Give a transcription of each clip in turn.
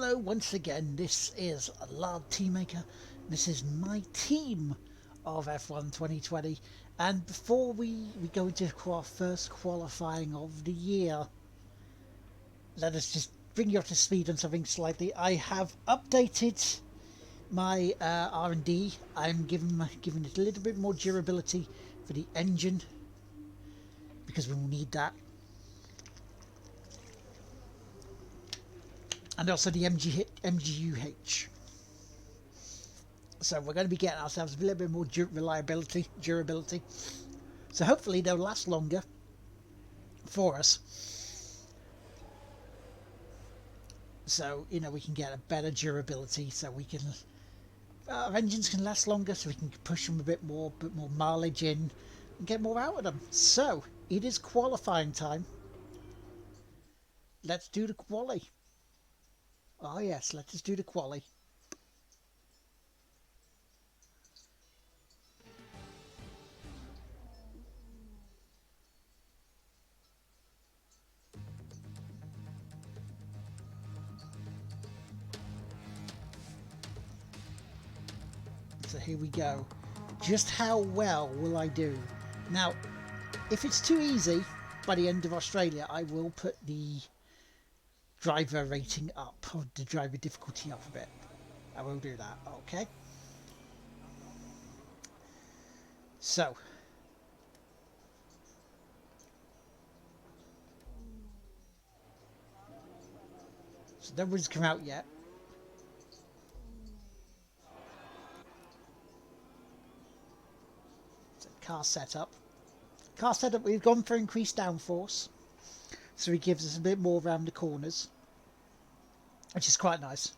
Hello once again, this is Lard Teammaker. This is my team of F1 2020, and before we go into our first qualifying of the year, let us just bring you up to speed on something slightly. I have updated my R&D. I'm giving it a little bit more durability for the engine, because we will need that. And also the MGUH. So we're going to be getting ourselves a little bit more durability. So hopefully they'll last longer for us. So, you know, we can get a better durability, so we can... our engines can last longer, so we can push them a bit more mileage in and get more out of them. So, it is qualifying time. Let's do the quali. Oh yes, let us do the quali. So here we go. Just how well will I do? Now, if it's too easy, by the end of Australia, I will put the driver rating up, or the driver difficulty up a bit. I will do that, okay? So, nobody's come out yet. So, car setup. Car setup, we've gone for increased downforce, so he gives us a bit more around the corners, which is quite nice.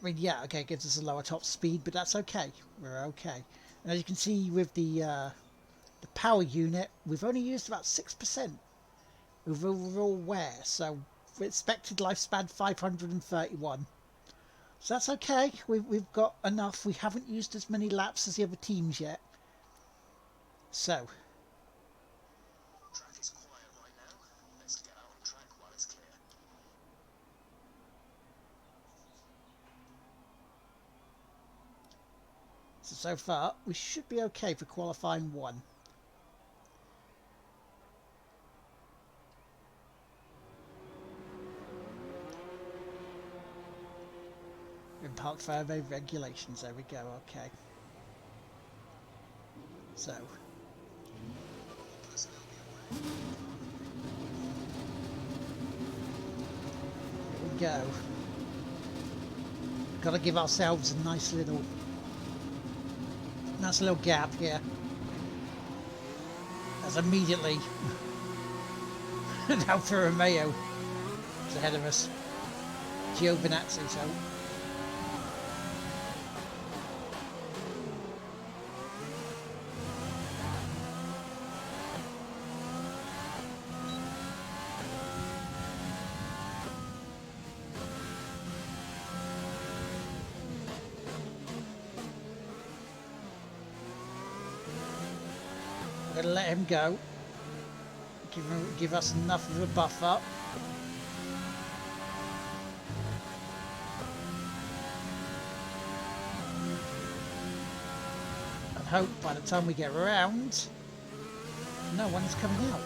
I mean, yeah, okay, it gives us a lower top speed, but that's okay. We're okay. And as you can see with the power unit, we've only used about 6% of overall wear, so expected lifespan 531. So that's okay. We've got enough. We haven't used as many laps as the other teams yet. So. Track is quiet right now. Let's get out on track while it's clear. So far, we should be okay for qualifying 1. In Park Fairway regulations, there we go, okay. So. Here we go. Gotta give ourselves a nice little gap here. As immediately Alfa Romeo is ahead of us. Giovinazzi, so. We're going to let him go. Give us enough of a buffer. And hope by the time we get around, no one is coming out.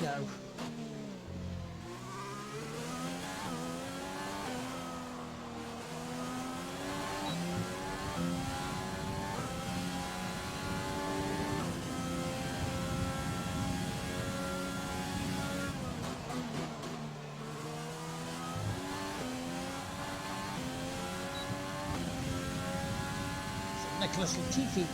Go. Nicholas Latifi.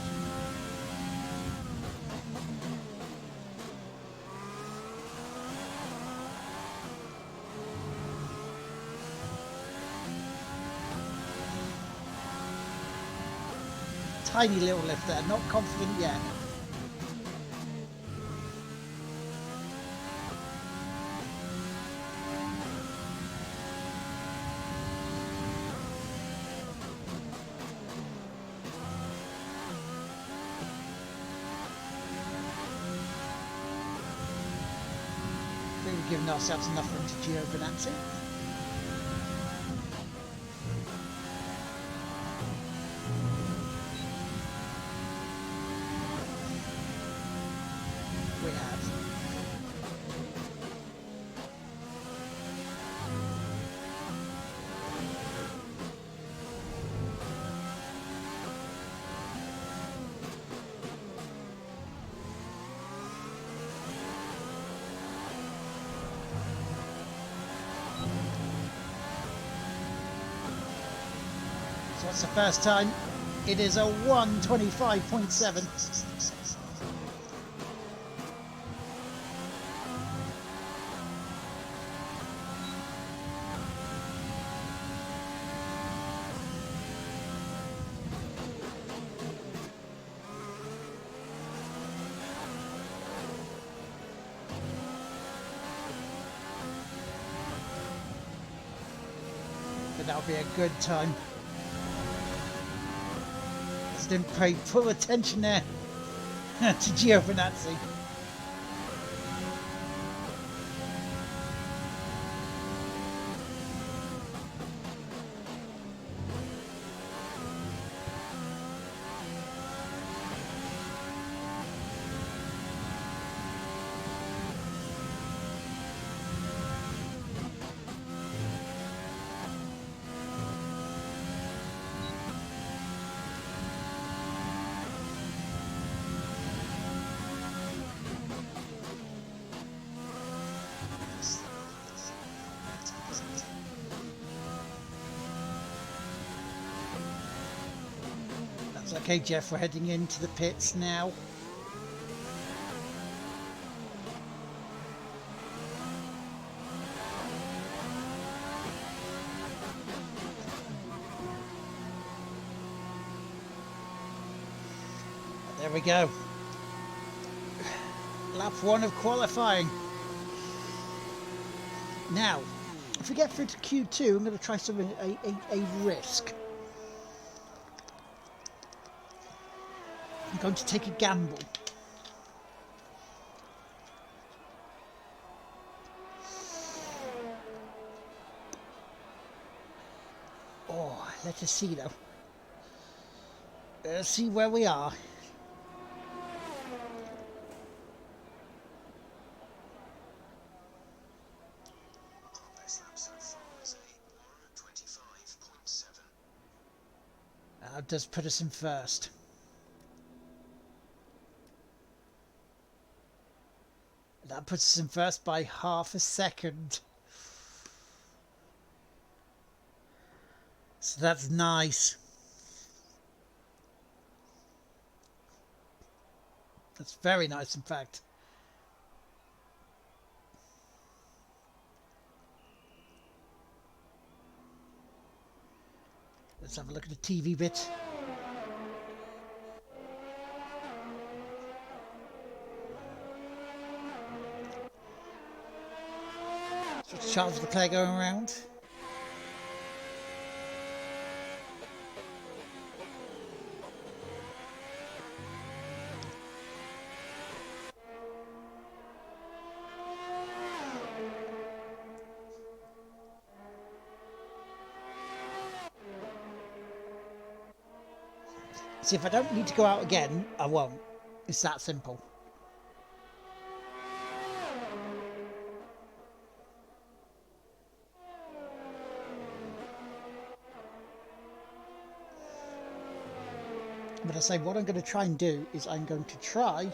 Tiny little lift there, not confident yet. We've given ourselves enough room to Giovinazzi. We have. So it's the first time. It is a 1:25.7. But that'll be a good time. Just didn't pay full attention there to Giovinazzi. Okay, Jeff, we're heading into the pits now. There we go. Lap 1 of qualifying. Now, if we get through to Q2, I'm going to try something, a risk. I'm going to take a gamble. Oh, let us see though. Let's see where we are. That does put us in first. That puts us in first by half a second. So that's nice. That's very nice, in fact. Let's have a look at the TV bit. So Charles Leclerc going around. See, if I don't need to go out again, I won't. It's that simple. But I say what I'm going to try and do is I'm going to try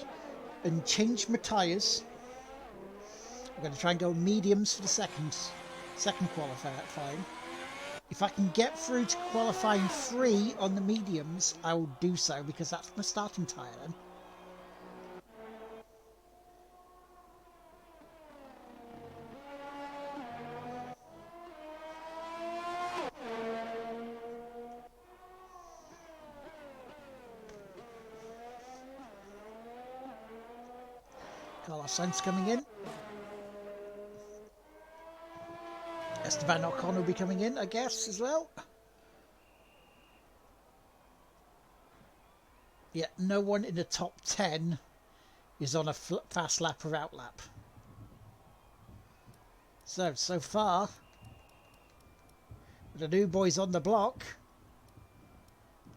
and change my tyres. I'm going to try and go mediums for the second qualifying. If I can get through to qualifying 3 on the mediums, I will do so, because that's my starting tyre then. Carlos Sainz coming in. Esteban Ocon will be coming in, I guess, as well. Yeah, no one in the top 10 is on a fast lap or out lap. So far, the new boys on the block,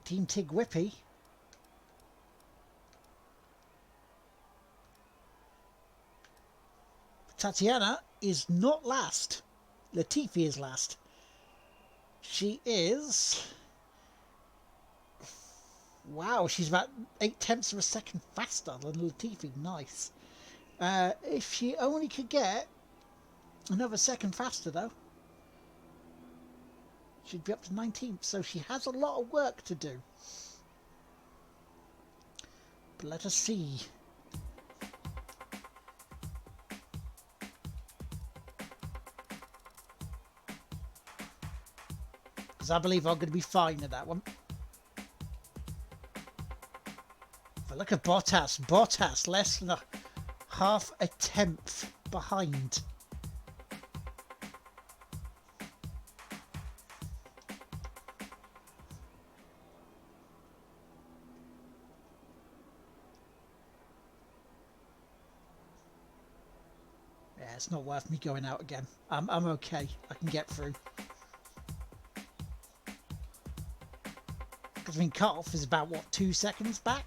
Team TGWPIS, Tatiana is not last. Latifi is last. She is... Wow, she's about 0.8 of a second faster than Latifi. Nice. If she only could get another second faster, though, she'd be up to 19th. So she has a lot of work to do. But let us see. Because I believe I'm going to be fine at that one. But look at Bottas. Bottas less than half a tenth behind. Yeah, it's not worth me going out again. I'm okay. I can get through. Because I mean, cut-off is about, what, 2 seconds back?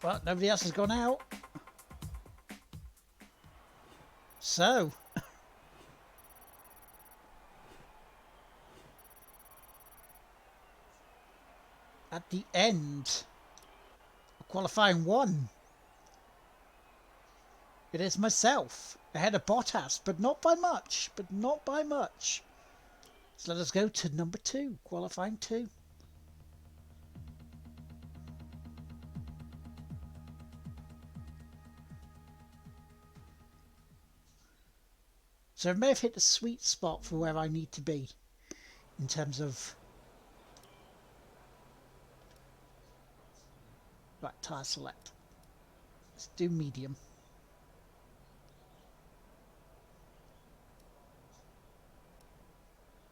Well, nobody else has gone out. So, at the end of qualifying 1, it is myself ahead of Bottas, but not by much. But not by much. So let us go to number 2, qualifying 2. So I may have hit the sweet spot for where I need to be in terms of... Right, tyre select. Let's do medium.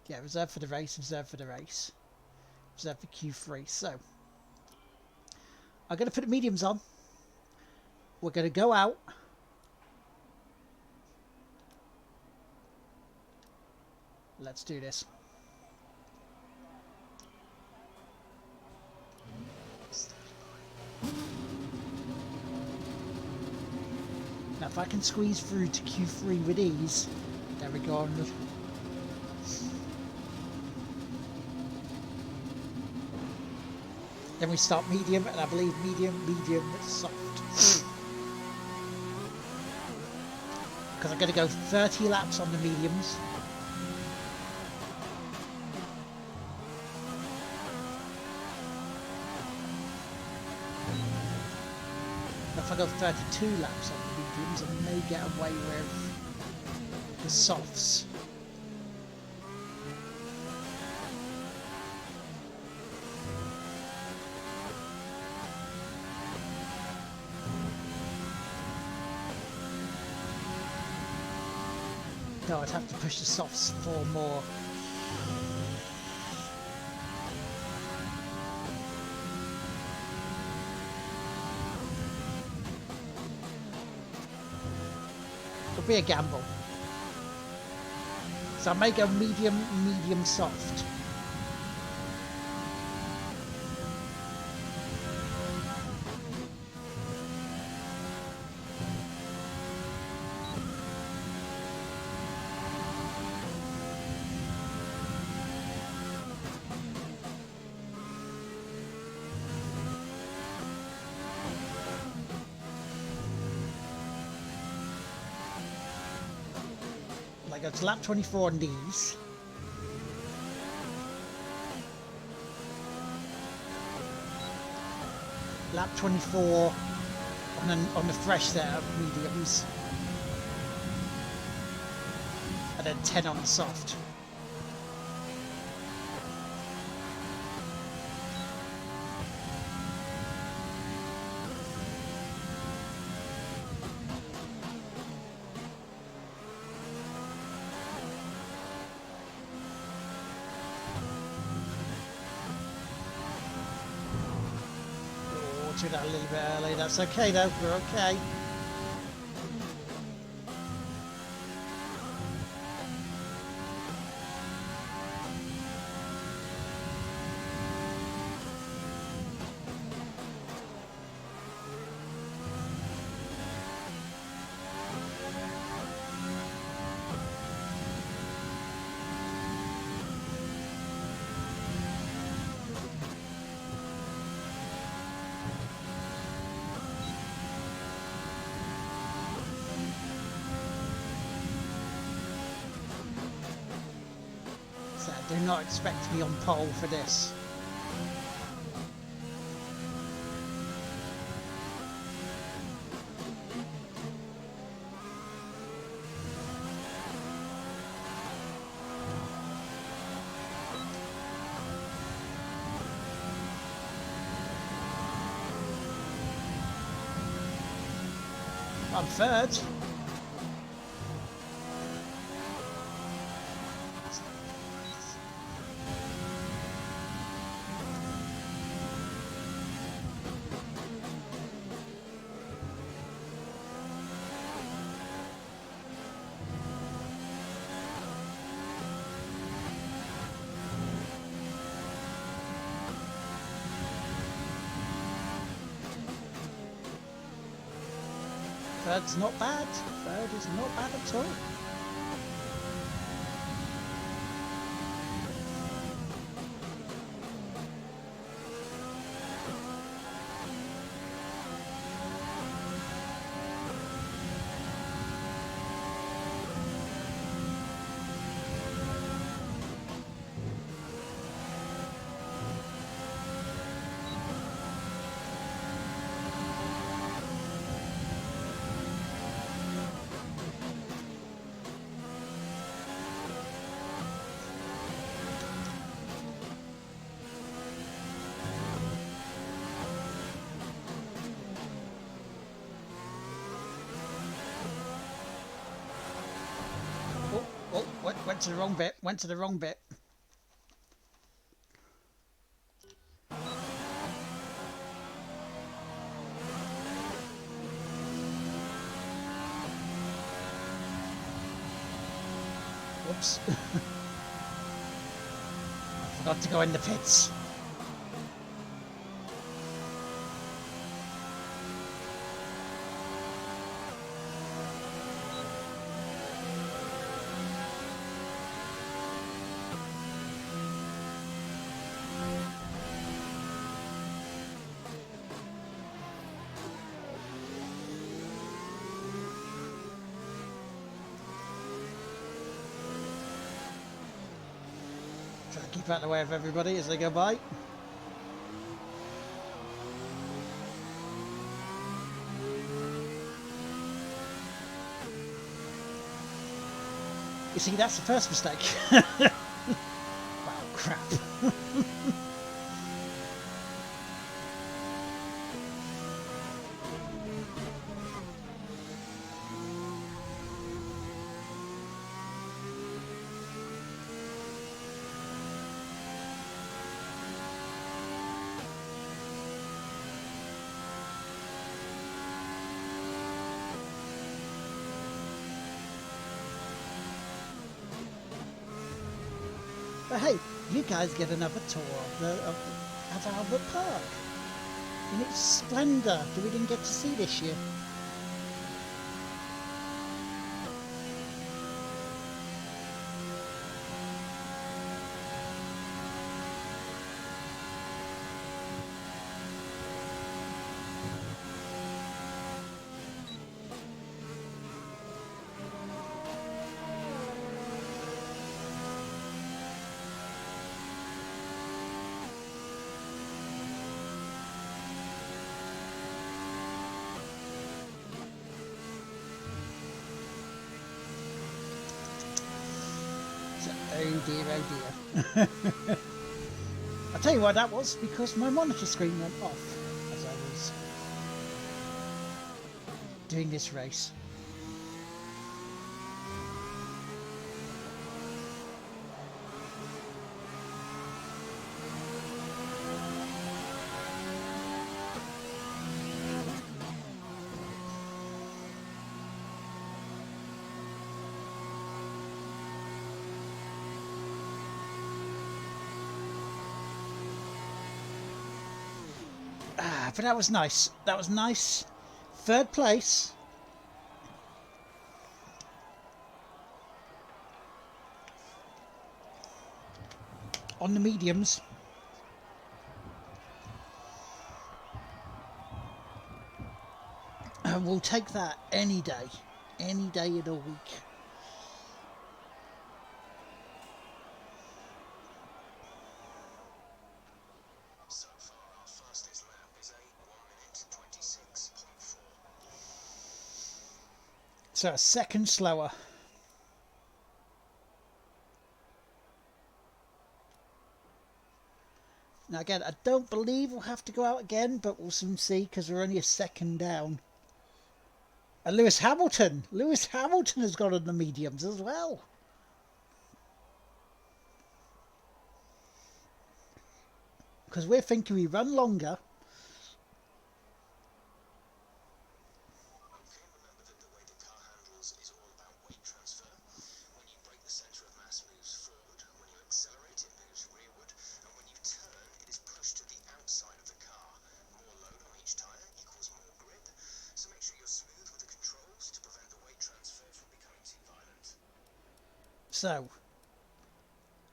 Yeah, reserve for the race, reserve for the race. Reserve for Q3. So, I'm going to put the mediums on. We're going to go out. Let's do this. Now, if I can squeeze through to Q3 with ease, there we go. Then we start medium, and I believe medium, soft. Because I'm going to go 30 laps on the mediums. If I go 32 laps on the mediums, I may get away with the softs. No, I'd have to push the softs for more. It'll be a gamble. So I may go medium, soft. go to lap 24 on these. Lap 24 on the fresh set of mediums. And then 10 on the soft. That a little bit early. That's okay though. We're okay. Do not expect to be on pole for this. I'm third. Third's not bad. Third is not bad at all. Went to the wrong bit. Went to the wrong bit. Whoops. I forgot to go in the pits. Try to keep out of the way of everybody as they go by. You see, that's the first mistake. Wow, crap. But hey, you guys get another tour of Albert Park in its splendour that we didn't get to see this year. Oh dear, oh dear. I'll tell you why that was, because my monitor screen went off as I was doing this race. But that was nice. That was nice. Third place. On the mediums. We'll take that any day. Any day of the week. So far, our fastest lap is a 1 minute 26.4. So a second slower. Now again, I don't believe we'll have to go out again, but we'll soon see because we're only a second down. And Lewis Hamilton has got on the mediums as well. Because we're thinking we run longer. Okay, remember that the way the car handles is all about weight transfer. When you brake, the centre of mass moves forward. When you accelerate, it moves rearward. And when you turn, it is pushed to the outside of the car. More load on each tyre equals more grip. So make sure you're smooth with the controls to prevent the weight transfer from becoming too violent. So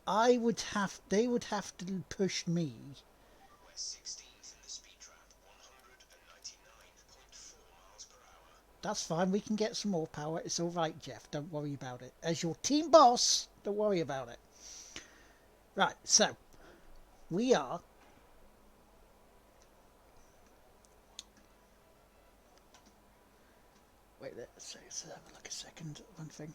they would have to push me. We're 16th in the speed trap, 199.4 miles per hour. That's fine, we can get some more power. It's alright, Jeff, don't worry about it. As your team boss, don't worry about it. Right, so we are wait, let's have a look a second. One thing.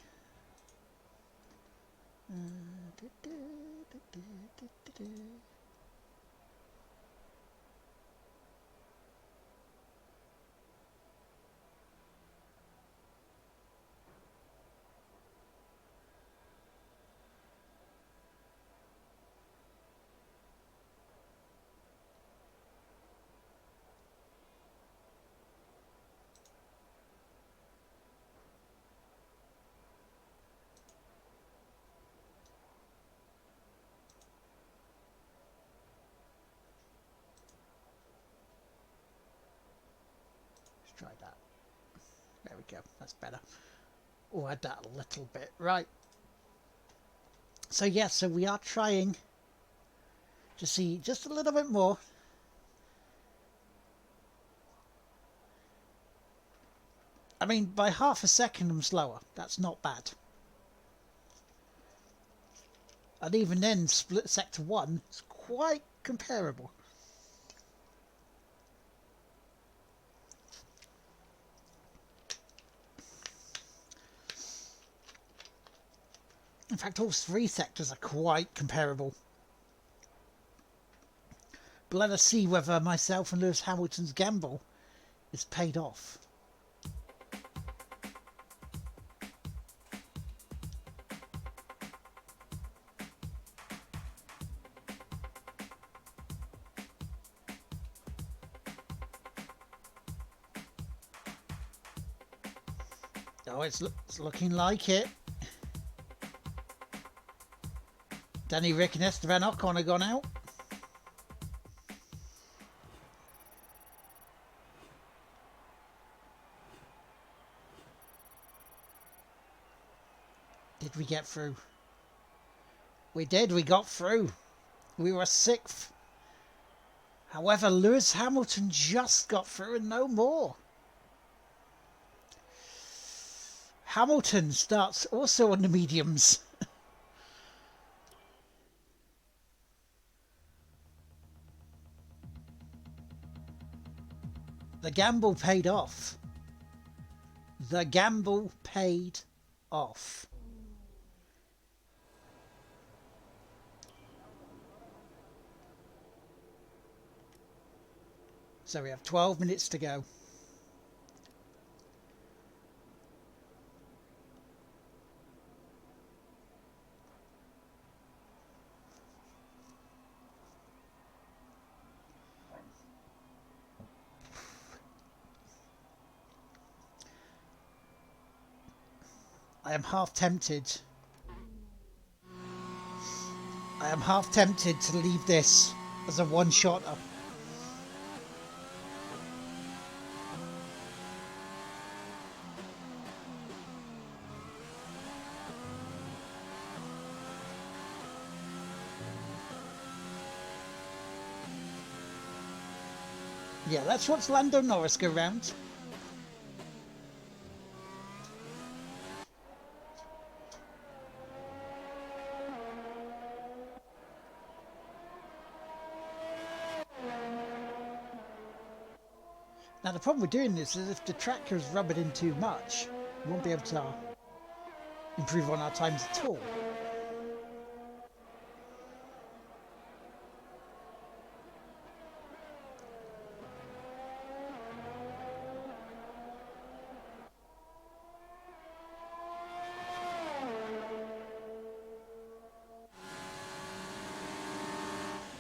Let's try that. There we go, that's better. Oh, add that a little bit. Right. So yes, so we are trying to see just a little bit more. I mean, by half a second I'm slower. That's not bad. And even then, split sector 1 is quite comparable. In fact, all three sectors are quite comparable. But let us see whether myself and Lewis Hamilton's gamble is paid off. Oh, it's looking like it. Danny Rick and Esteban Ocon have gone out. Did we get through? We did, we got through. We were 6th. However, Lewis Hamilton just got through and no more. Hamilton starts also on the mediums. The gamble paid off. The gamble paid off. So we have 12 minutes to go. I am half tempted. I am half tempted to leave this as a one-shotter. Yeah, let's watch Lando Norris go round. Now the problem with doing this is if the tracker is rubbing in too much, we won't be able to improve on our times at all.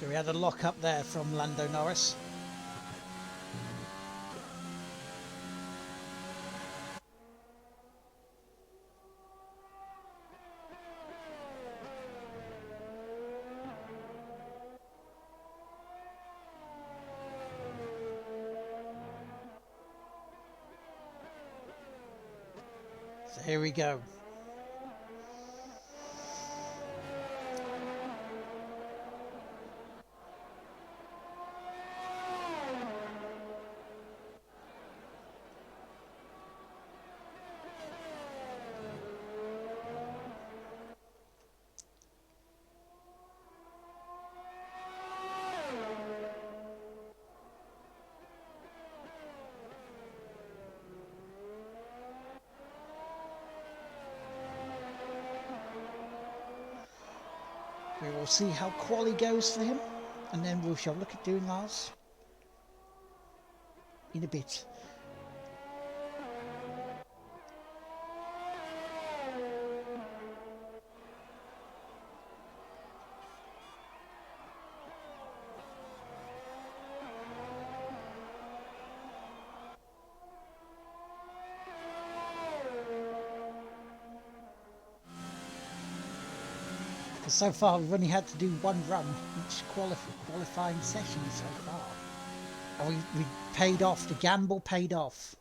So we had a lock up there from Lando Norris. So here we go. We will see how Quali goes for him, and then we shall look at doing ours in a bit. Because so far we've only had to do one run each qualifying session so far. And we paid off, the gamble paid off.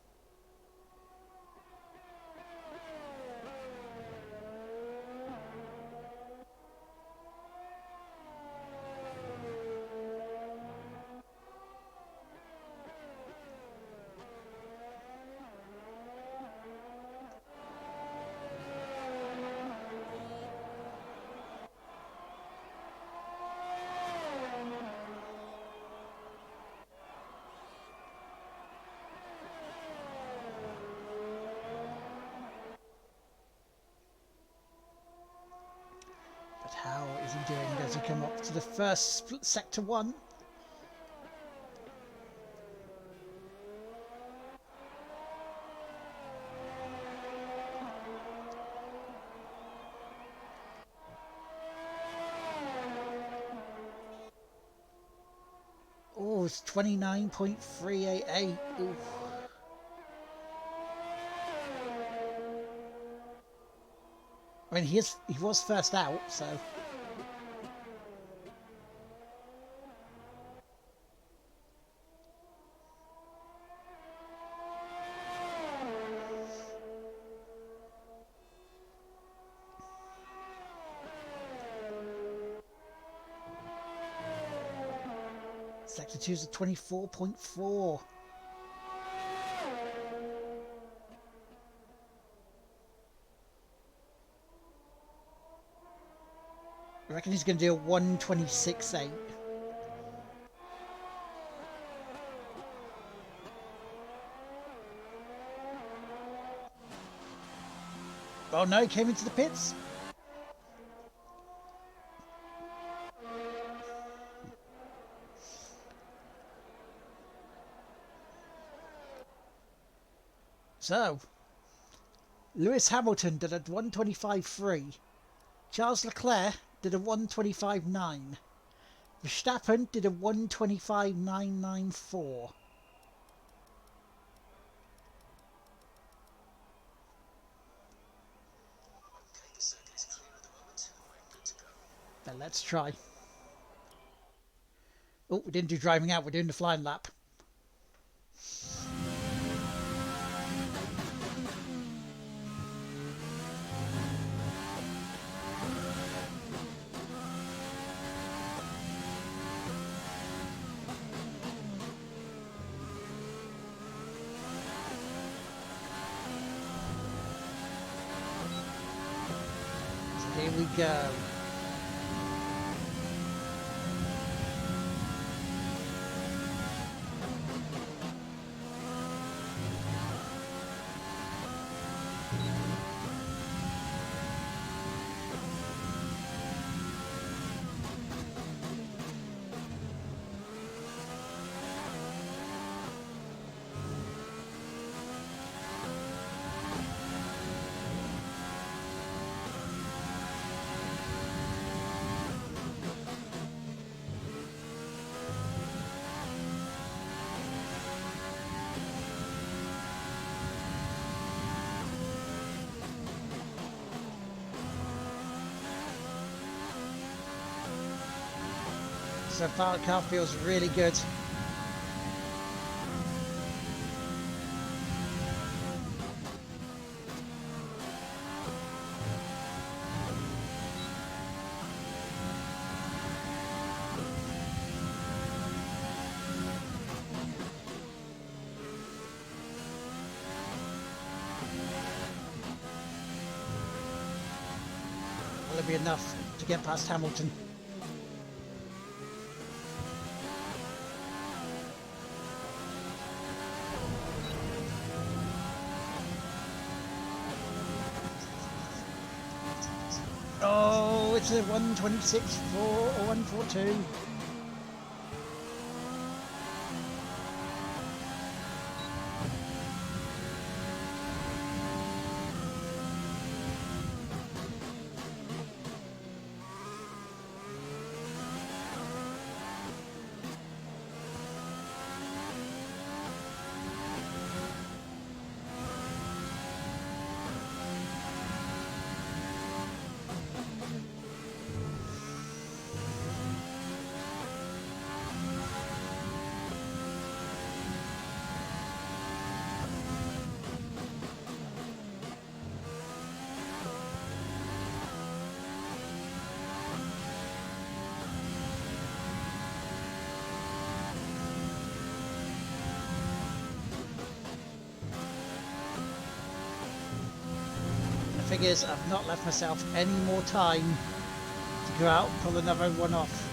But how is he doing? Does he come up to the first sector one? Oh, it's 29.388. Ooh. I mean, he was first out, so. Sector 2's at 24.4. I reckon he's going to do a 1:26.8. Oh no, he came into the pits. So, Lewis Hamilton did a 125.3. Charles Leclerc did a 125.9. Verstappen did a 125.994. Okay, the circuit is clear at the moment. We're good to go. But let's try. Oh, we didn't do driving out, we're doing the flying lap. So here we go. So far, the car feels really good. Will it be enough to get past Hamilton? Oh, it's a 126.4 or 142. The thing is, I've not left myself any more time to go out and pull another one off.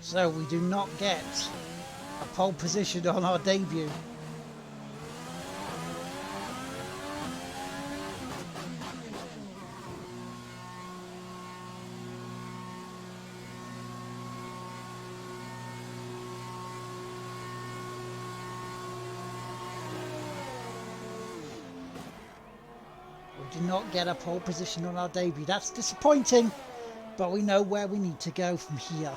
So we do not get a pole position on our debut. We do not get a pole position on our debut. That's disappointing, but we know where we need to go from here.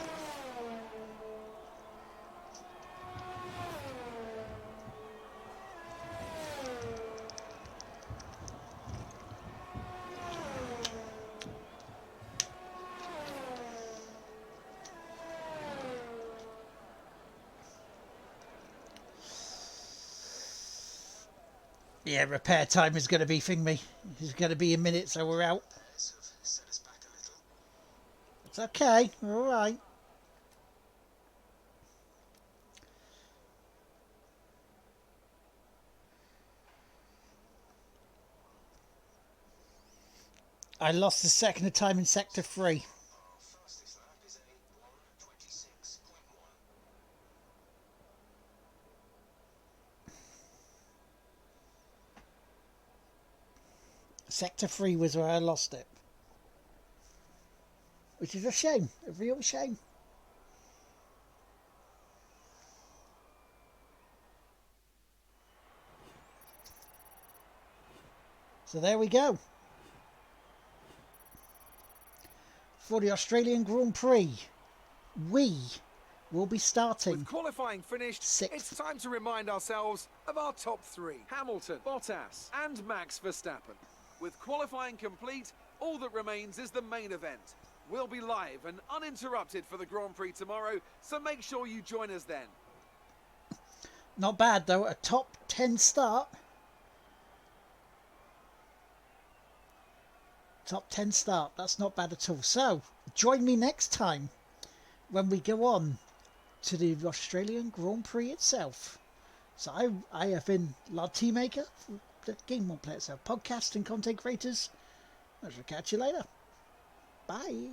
Yeah, repair time is going to be thing me. It's going to be a minute, so we're out. Repairs have set us back a little. It's okay. We're all right. I lost the second time in sector 3. Our fastest lap is a 126.1. Sector 3 was where I lost it. Which is a shame. A real shame. So there we go. For the Australian Grand Prix, we will be starting. With qualifying finished, sixth. It's time to remind ourselves of our top three: Hamilton, Bottas and Max Verstappen. With qualifying complete, all that remains is the main event. We'll be live and uninterrupted for the Grand Prix tomorrow, so make sure you join us then. Not bad though, a top 10 start. Top 10 start, that's not bad at all. So, join me next time when we go on to the Australian Grand Prix itself. So I have been Lard Teammaker, the Game One Player Itself podcast and content creators. I shall catch you later. Bye.